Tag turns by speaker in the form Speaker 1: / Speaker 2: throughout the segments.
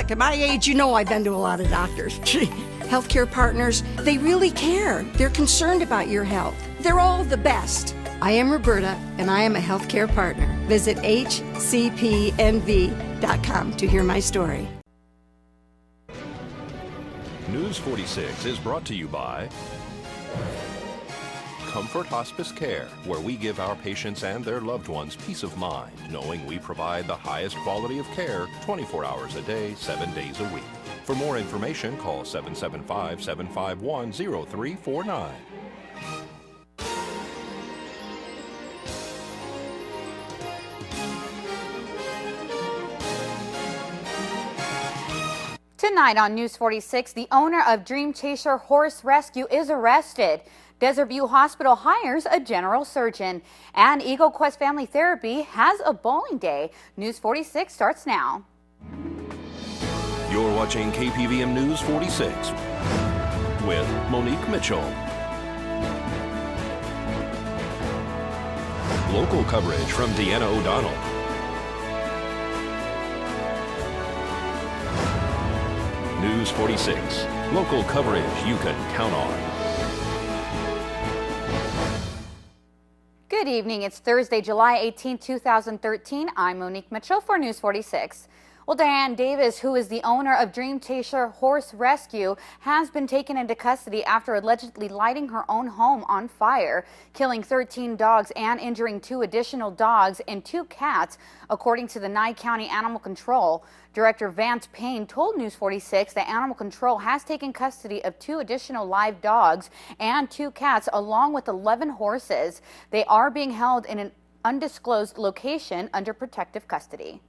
Speaker 1: Heck, at my age, you know I've been to a lot of doctors. Healthcare partners, they really care. They're concerned about your health. They're all the best. I am Roberta, and I am a healthcare partner. Visit hcpnv.com to hear my story.
Speaker 2: News 46 is brought to you by Comfort Hospice Care, where we give our patients and their loved ones peace of mind, knowing we provide the highest quality of care 24 hours a day, 7 days a week. For more information, call 775-751-0349.
Speaker 3: Tonight on News 46, the owner of Dream Chaser Horse Rescue is arrested. Desert View Hospital hires a general surgeon. And Eagle Quest Family Therapy has a bowling day. News 46 starts now.
Speaker 2: You're watching KPVM News 46 with Monique Mitchell. Local coverage from Deanna O'Donnell. News 46, local coverage you can count on.
Speaker 3: Good evening. It's Thursday, July 18, 2013. I'm Monique Mitchell for News 46. Well, Diane Davis, who is the owner of Dream Chaser Horse Rescue, has been taken into custody after allegedly lighting her own home on fire, killing 13 dogs and injuring 2 additional dogs and 2 cats, according to the Nye County Animal Control. Director Vance Payne told News 46 that Animal Control has taken custody of 2 additional live dogs and 2 cats, along with 11 horses. They are being held in an undisclosed location under protective custody.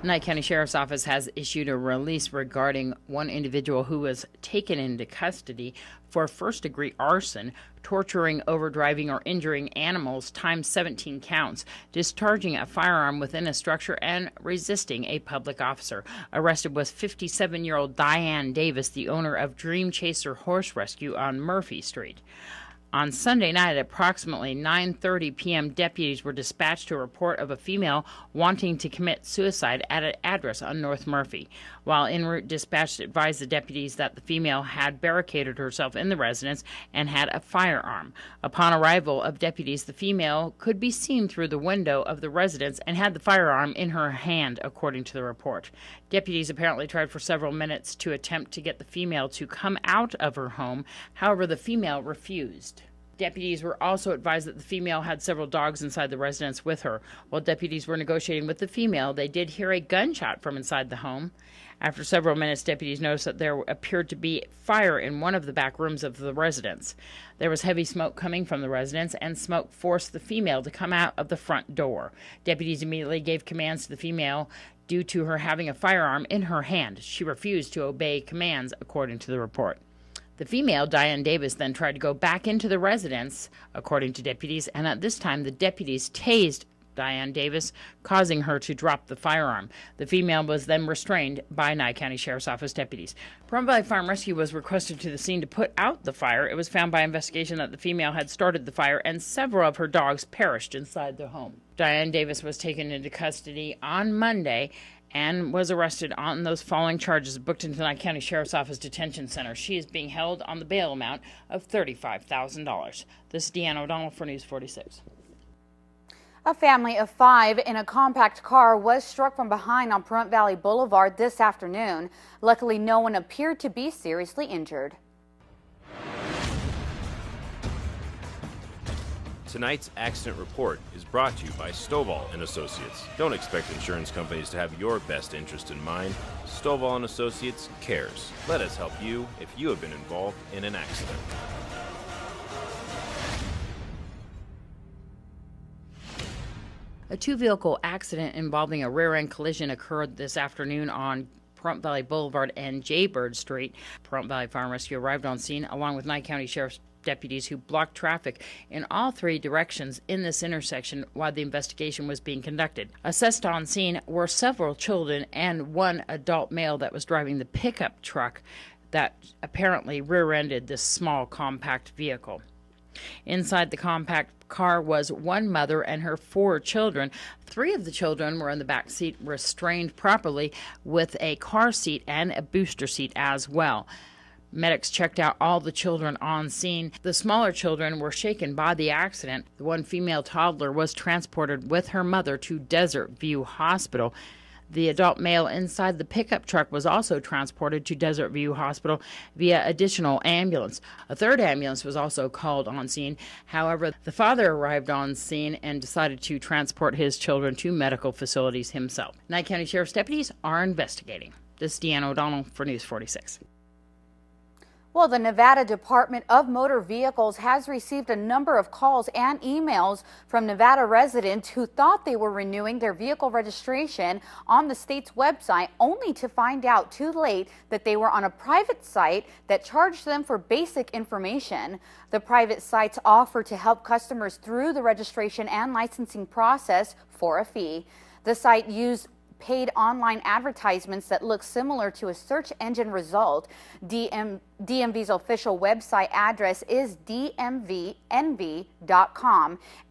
Speaker 4: Nye County Sheriff's Office has issued a release regarding one individual who was taken into custody for first-degree arson, torturing, overdriving, or injuring animals times 17 counts, discharging a firearm within a structure, and resisting a public officer. Arrested was 57-year-old Diane Davis, the owner of Dream Chaser Horse Rescue on Murphy Street. On Sunday night at approximately 9:30 p.m., deputies were dispatched to a report of a female wanting to commit suicide at an address on North Murphy. While en route, dispatch advised the deputies that the female had barricaded herself in the residence and had a firearm. Upon arrival of deputies, the female could be seen through the window of the residence and had the firearm in her hand, according to the report. Deputies apparently tried for several minutes to attempt to get the female to come out of her home. However, the female refused. Deputies were also advised that the female had several dogs inside the residence with her. While deputies were negotiating with the female, they did hear a gunshot from inside the home. After several minutes, deputies noticed that there appeared to be fire in one of the back rooms of the residence. There was heavy smoke coming from the residence, and smoke forced the female to come out of the front door. Deputies immediately gave commands to the female due to her having a firearm in her hand. She refused to obey commands, according to the report. The female, Diane Davis, then tried to go back into the residence, according to deputies, and at this time the deputies tased Diane Davis, causing her to drop the firearm. The female was then restrained by Nye County Sheriff's Office deputies. Pahrump Valley Farm Rescue was requested to the scene to put out the fire. It was found by investigation that the female had started the fire and several of her dogs perished inside the home. Diane Davis was taken into custody on Monday and was arrested on those following charges, booked into the Nye County Sheriff's Office Detention Center. She is being held on the bail amount of $35,000. This is Deanna O'Donnell for News 46.
Speaker 3: A family of 5 in a compact car was struck from behind on Pahrump Valley Boulevard this afternoon. Luckily, no one appeared to be seriously injured.
Speaker 5: Tonight's accident report is brought to you by Stovall and Associates. Don't expect insurance companies to have your best interest in mind. Stovall and Associates cares. Let us help you if you have been involved in an accident.
Speaker 4: A 2-vehicle accident involving a rear-end collision occurred this afternoon on Pahrump Valley Boulevard and Jaybird Street. Pahrump Valley Farm Rescue arrived on scene along with Nye County Sheriff's deputies who blocked traffic in all 3 directions in this intersection while the investigation was being conducted. Assessed on scene were several children and 1 adult male that was driving the pickup truck that apparently rear-ended this small compact vehicle. Inside the compact car was one mother and her 4 children. 3 of the children were in the back seat, restrained properly with a car seat and a booster seat as well. Medics checked out all the children on scene. The smaller children were shaken by the accident. The one female toddler was transported with her mother to Desert View Hospital. The adult male inside the pickup truck was also transported to Desert View Hospital via additional ambulance. A 3rd ambulance was also called on scene. However, the father arrived on scene and decided to transport his children to medical facilities himself. Nye County Sheriff's deputies are investigating. This is Deanna O'Donnell for News 46.
Speaker 3: Well, the Nevada Department of Motor Vehicles has received a number of calls and emails from Nevada residents who thought they were renewing their vehicle registration on the state's website, only to find out too late that they were on a private site that charged them for basic information. The private sites offer to help customers through the registration and licensing process for a fee. The site used paid online advertisements that look similar to a search engine result. DMV's official website address is dmvnv.com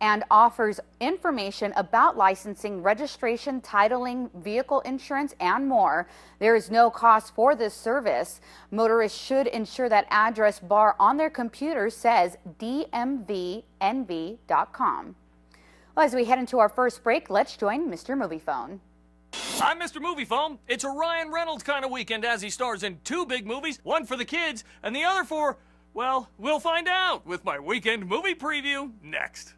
Speaker 3: and offers information about licensing, registration, titling, vehicle insurance, and more. There is no cost for this service. Motorists should ensure that address bar on their computer says dmvnv.com. Well, as we head into our first break, let's join Mr. Movie Phone.
Speaker 6: I'm Mr. Movie Phone. It's a Ryan Reynolds kind of weekend as he stars in 2 big movies, one for the kids and the other for, well, we'll find out with my weekend movie preview next.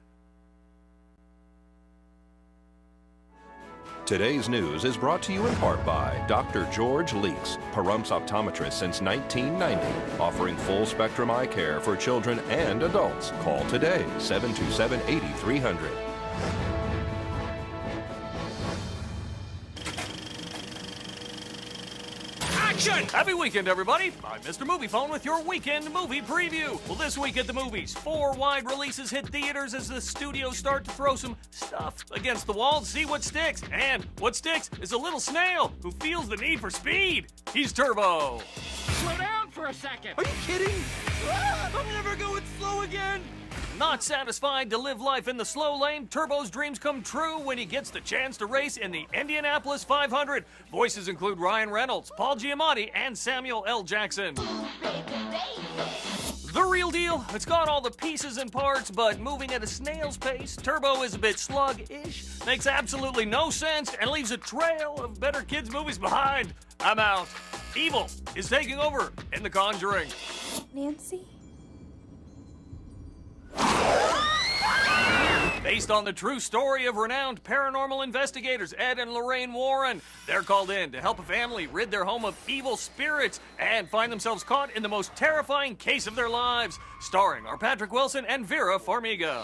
Speaker 2: Today's news is brought to you in part by Dr. George Leeks, Pahrumps optometrist since 1990, offering full-spectrum eye care for children and adults. Call today, 727-8300.
Speaker 6: Happy weekend, everybody. I'm Mr. Movie Phone with your weekend movie preview. Well, this week at the movies, 4 wide releases hit theaters as the studios start to throw some stuff against the wall to see what sticks. And what sticks is a little snail who feels the need for speed. He's Turbo.
Speaker 7: Slow down for a second.
Speaker 6: Are you kidding? I'm never going slow again. Not satisfied to live life in the slow lane, Turbo's dreams come true when he gets the chance to race in the Indianapolis 500. Voices include Ryan Reynolds, Paul Giamatti, and Samuel L. Jackson. The real deal, it's got all the pieces and parts, but moving at a snail's pace, Turbo is a bit sluggish, makes absolutely no sense, and leaves a trail of better kids' movies behind. I'm out. Evil is taking over in The Conjuring.
Speaker 8: Nancy?
Speaker 6: Based on the true story of renowned paranormal investigators Ed and Lorraine Warren. They're called in to help a family rid their home of evil spirits and find themselves caught in the most terrifying case of their lives. Starring our Patrick Wilson and Vera Farmiga.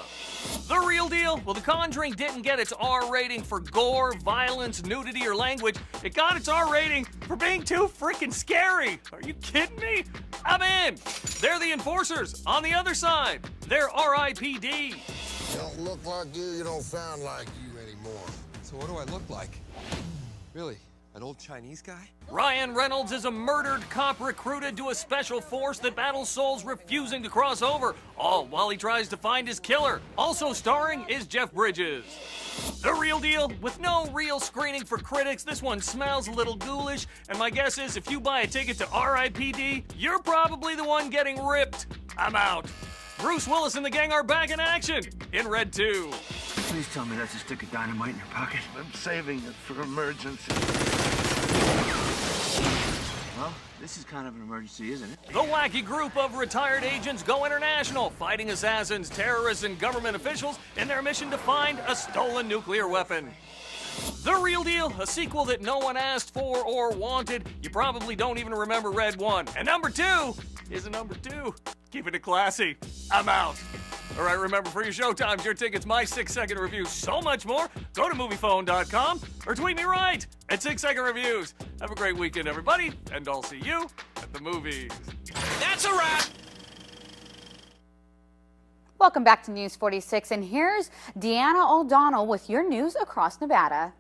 Speaker 6: The real deal? Well, The Conjuring didn't get its R rating for gore, violence, nudity, or language. It got its R rating for being too freaking scary. Are you kidding me? I'm in. They're the enforcers. On the other side, they're RIPD.
Speaker 9: You don't look like you don't sound like you anymore.
Speaker 10: So what do I look like? Really? An old Chinese guy?
Speaker 6: Ryan Reynolds is a murdered cop recruited to a special force that battles souls refusing to cross over, all while he tries to find his killer. Also starring is Jeff Bridges. The real deal? With no real screening for critics, this one smells a little ghoulish, and my guess is if you buy a ticket to RIPD, you're probably the one getting ripped. I'm out. Bruce Willis and the gang are back in action in Red 2.
Speaker 7: Please tell me that's a stick of dynamite in your pocket.
Speaker 9: I'm saving it for emergency.
Speaker 7: Well, this is kind of an emergency, isn't it?
Speaker 6: The wacky group of retired agents go international, fighting assassins, terrorists, and government officials in their mission to find a stolen nuclear weapon. The real deal, a sequel that no one asked for or wanted. You probably don't even remember Red 1. And number 2 is a number 2. Keeping it classy. I'm out. All right, remember, for your showtimes, your tickets, my 6-second review, so much more, go to moviephone.com or tweet me right at 6-second reviews. Have a great weekend, everybody, and I'll see you at the movies.
Speaker 7: That's a wrap!
Speaker 3: Welcome back to News 46, and here's Deanna O'Donnell with your news across Nevada.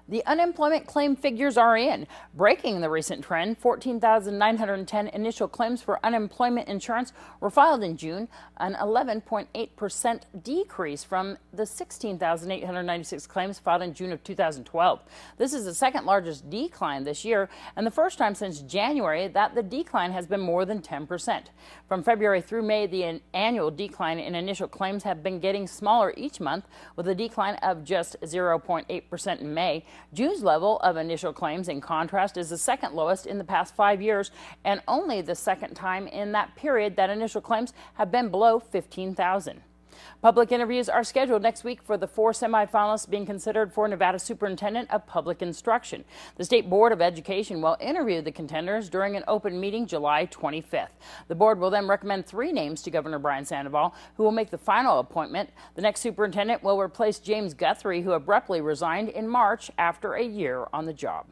Speaker 4: The unemployment claim figures are in, breaking the recent trend. 14,910 initial claims for unemployment insurance were filed in June, an 11.8% decrease from the 16,896 claims filed in June of 2012. This is the second largest decline this year and the first time since January that the decline has been more than 10%. From February through May, the annual decline in initial claims have been getting smaller each month, with a decline of just 0.8% in May. June's level of initial claims, in contrast, is the second lowest in the past 5 years and only the second time in that period that initial claims have been below 15,000. Public interviews are scheduled next week for the 4 semifinalists being considered for Nevada Superintendent of Public Instruction. The State Board of Education will interview the contenders during an open meeting July 25th. The board will then recommend 3 names to Governor Brian Sandoval, who will make the final appointment. The next superintendent will replace James Guthrie, who abruptly resigned in March after a year on the job.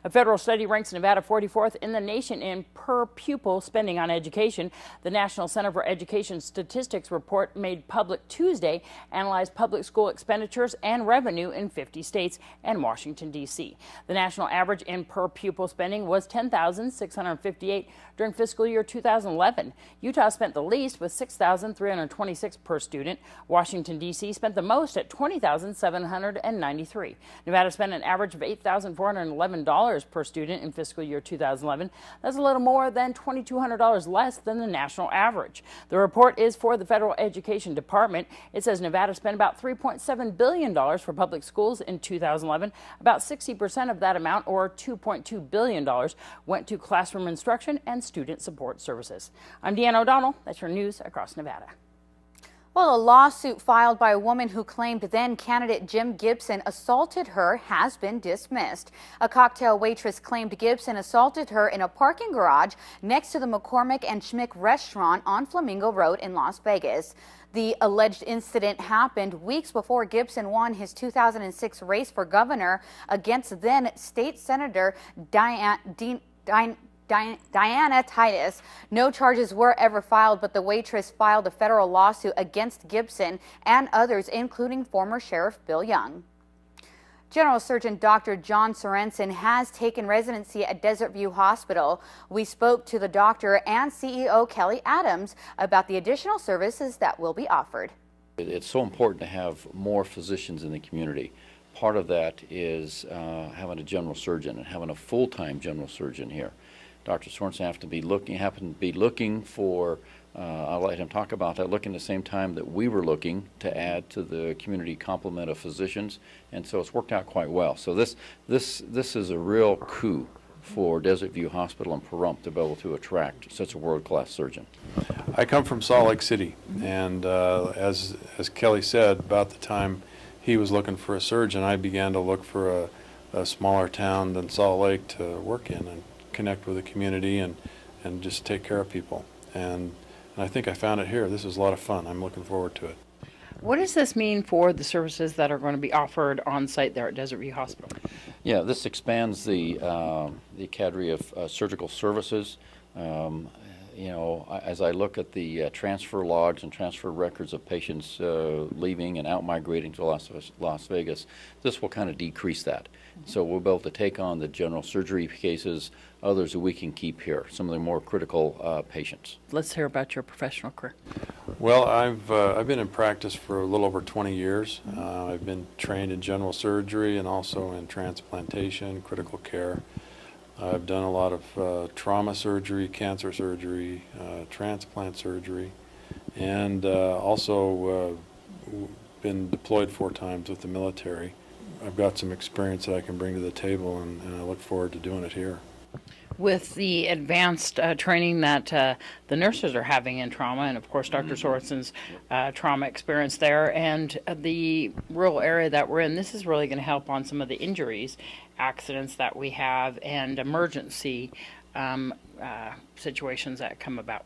Speaker 4: A federal study ranks Nevada 44th in the nation in per-pupil spending on education. The National Center for Education Statistics report made public Tuesday analyzed public school expenditures and revenue in 50 states and Washington, D.C. The national average in per-pupil spending was $10,658 during fiscal year 2011. Utah spent the least with $6,326 per student. Washington, D.C. spent the most at $20,793. Nevada spent an average of $8,411 per student in fiscal year 2011. That's a little more than $2,200 less than the national average. The report is for the Federal Education Department. It says Nevada spent about $3.7 billion for public schools in 2011. About 60% of that amount, or $2.2 billion, went to classroom instruction and student support services. I'm Deanna O'Donnell. That's your news across Nevada.
Speaker 3: Well, a lawsuit filed by a woman who claimed then-candidate Jim Gibson assaulted her has been dismissed. A cocktail waitress claimed Gibson assaulted her in a parking garage next to the McCormick and Schmick restaurant on Flamingo Road in Las Vegas. The alleged incident happened weeks before Gibson won his 2006 race for governor against then State Senator Diana Titus. No charges were ever filed, but the waitress filed a federal lawsuit against Gibson and others, including former Sheriff Bill Young. General Surgeon Dr. John Sorensen has taken residency at Desert View Hospital. We spoke to the doctor and CEO Kelly Adams about the additional services that will be offered.
Speaker 8: It's so important to have more physicians in the community. Part of that is having a general surgeon and having a full-time general surgeon here. Dr. Sorensen happened to be looking for, I'll let him talk about that, looking at the same time that we were looking to add to the community complement of physicians, and so it's worked out quite well. So this is a real coup for Desert View Hospital and Pahrump to be able to attract such a world-class surgeon.
Speaker 11: I come from Salt Lake City, and as Kelly said, about the time he was looking for a surgeon, I began to look for a smaller town than Salt Lake to work in and connect with the community and just take care of people. And I think I found it here. This is a lot of fun. I'm looking forward to it.
Speaker 4: What does this mean for the services that are going to be offered on site there at Desert View Hospital?
Speaker 8: Yeah, this expands the cadre of surgical services. You know, as I look at the transfer logs and transfer records of patients leaving and out migrating to Las Vegas, this will kind of decrease that. So we'll be able to take on the general surgery cases, others that we can keep here, some of the more critical patients.
Speaker 4: Let's hear about your professional career.
Speaker 11: Well, I've been in practice for a little over 20 years. I've been trained in general surgery and also in transplantation, critical care. I've done a lot of trauma surgery, cancer surgery, transplant surgery, and also been deployed 4 times with the military. I've got some experience that I can bring to the table, and I look forward to doing it here.
Speaker 4: With the advanced training that the nurses are having in trauma, and of course Dr. Sorensen's trauma experience there, and the rural area that we're in, this is really going to help on some of the injuries, accidents that we have, and emergency situations that come about.